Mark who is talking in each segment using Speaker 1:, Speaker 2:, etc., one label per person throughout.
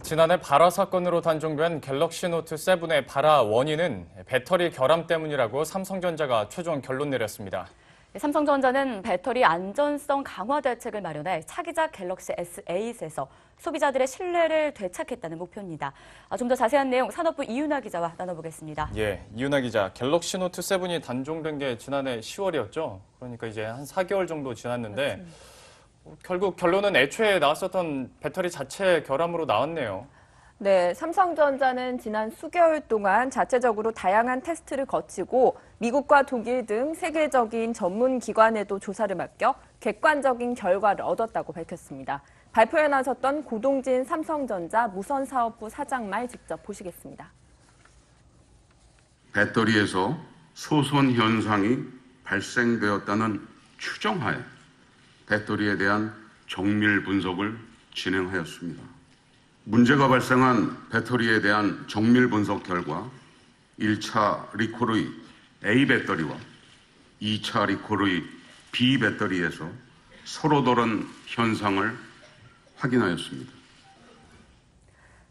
Speaker 1: 지난해 발화 사건으로 단종된 갤럭시 노트 7의 발화 원인은 배터리 결함 때문이라고 삼성전자가 최종 결론 내렸습니다.
Speaker 2: 삼성전자는 배터리 안전성 강화 대책을 마련해 차기작 갤럭시 S8에서 소비자들의 신뢰를 되찾겠다는 목표입니다. 좀 더 자세한 내용 산업부 이윤아 기자와 나눠보겠습니다.
Speaker 1: 이윤아 기자, 갤럭시 노트 7이 단종된 게 지난해 10월이었죠. 그러니까 이제 한 4개월 정도 지났는데
Speaker 2: 그렇습니다.
Speaker 1: 결국 결론은 애초에 나왔었던 배터리 자체 결함으로 나왔네요.
Speaker 3: 네, 삼성전자는 지난 수개월 동안 자체적으로 다양한 테스트를 거치고 미국과 독일 등 세계적인 전문 기관에도 조사를 맡겨 객관적인 결과를 얻었다고 밝혔습니다. 발표에 나섰던 고동진 삼성전자 무선사업부 사장 말 직접 보시겠습니다.
Speaker 4: 배터리에서 소선 현상이 발생되었다는 추정하에 배터리에 대한 정밀 분석을 진행하였습니다. 문제가 발생한 배터리에 대한 정밀 분석 결과 1차 리콜의 A 배터리와 2차 리콜의 B 배터리에서 서로 다른 현상을 확인하였습니다.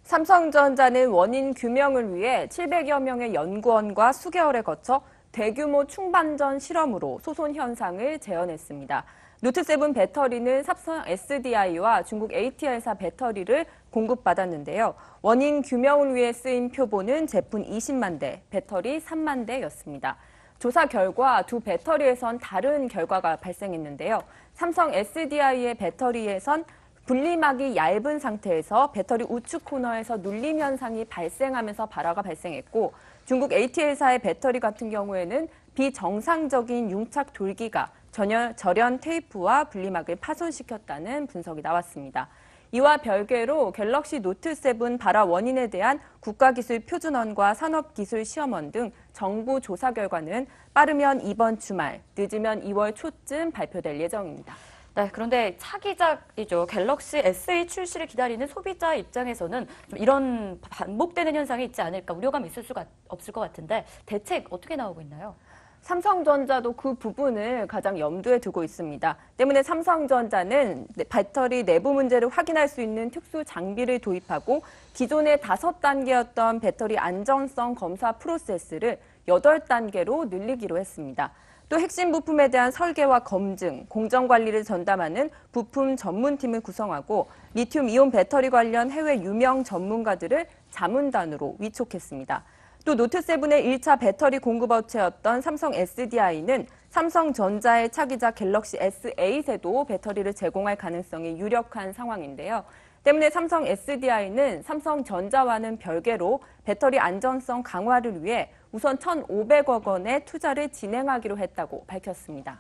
Speaker 3: 삼성전자는 원인 규명을 위해 700여 명의 연구원과 수개월에 거쳐 대규모 충반전 실험으로 소손 현상을 재현했습니다. 노트7 배터리는 삼성 SDI와 중국 ATR사 배터리를 공급받았는데요. 원인 규명을 위해 쓰인 표본은 제품 20만 대, 배터리 3만 대였습니다. 조사 결과 두 배터리에선 다른 결과가 발생했는데요. 삼성 SDI의 배터리에선 분리막이 얇은 상태에서 배터리 우측 코너에서 눌림 현상이 발생하면서 발화가 발생했고, 중국 ATL사의 배터리 같은 경우에는 비정상적인 융착 돌기가 절연 테이프와 분리막을 파손시켰다는 분석이 나왔습니다. 이와 별개로 갤럭시 노트7 발화 원인에 대한 국가기술표준원과 산업기술시험원 등 정부 조사 결과는 빠르면 이번 주말, 늦으면 2월 초쯤 발표될 예정입니다.
Speaker 2: 네, 그런데 차기작이죠. 갤럭시 S8 출시를 기다리는 소비자 입장에서는 좀 이런 반복되는 현상이 있지 않을까 우려감이 있을 수가 없을 것 같은데 대책 어떻게 나오고 있나요?
Speaker 3: 삼성전자도 그 부분을 가장 염두에 두고 있습니다. 때문에 삼성전자는 배터리 내부 문제를 확인할 수 있는 특수 장비를 도입하고 기존의 5단계였던 배터리 안전성 검사 프로세스를 8단계로 늘리기로 했습니다. 또 핵심 부품에 대한 설계와 검증, 공정관리를 전담하는 부품 전문팀을 구성하고 리튬이온 배터리 관련 해외 유명 전문가들을 자문단으로 위촉했습니다. 또 노트7의 1차 배터리 공급 업체였던 삼성 SDI는 삼성전자의 차기작 갤럭시 S8에도 배터리를 제공할 가능성이 유력한 상황인데요. 때문에 삼성 SDI는 삼성전자와는 별개로 배터리 안전성 강화를 위해 우선 1,500억 원의 투자를 진행하기로 했다고 밝혔습니다.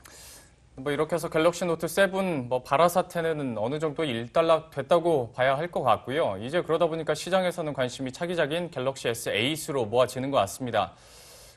Speaker 1: 이렇게 해서 갤럭시 노트 7 발화 사태는 어느 정도 일단락됐다고 봐야 할 것 같고요. 이제 그러다 보니까 시장에서는 관심이 차기작인 갤럭시 S8으로 모아지는 것 같습니다.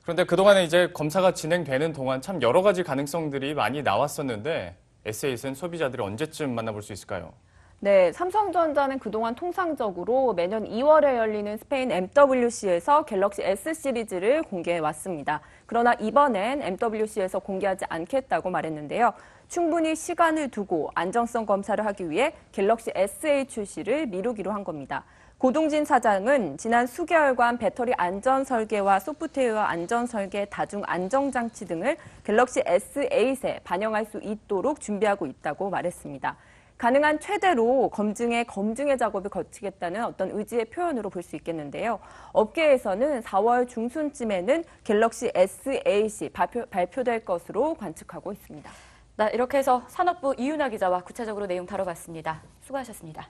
Speaker 1: 그런데 그동안에 이제 검사가 진행되는 동안 참 여러 가지 가능성들이 많이 나왔었는데 S8은 소비자들이 언제쯤 만나볼 수 있을까요?
Speaker 3: 네, 삼성전자는 그동안 통상적으로 매년 2월에 열리는 스페인 MWC에서 갤럭시 S 시리즈를 공개해 왔습니다. 그러나 이번엔 MWC에서 공개하지 않겠다고 말했는데요. 충분히 시간을 두고 안정성 검사를 하기 위해 갤럭시 S8 출시를 미루기로 한 겁니다. 고동진 사장은 지난 수개월간 배터리 안전 설계와 소프트웨어 안전 설계, 다중 안정장치 등을 갤럭시 S8에 반영할 수 있도록 준비하고 있다고 말했습니다. 가능한 최대로 검증의 작업을 거치겠다는 어떤 의지의 표현으로 볼 수 있겠는데요. 업계에서는 4월 중순쯤에는 갤럭시 S8이 발표될 것으로 관측하고 있습니다.
Speaker 2: 네, 이렇게 해서 산업부 이윤아 기자와 구체적으로 내용 다뤄봤습니다. 수고하셨습니다.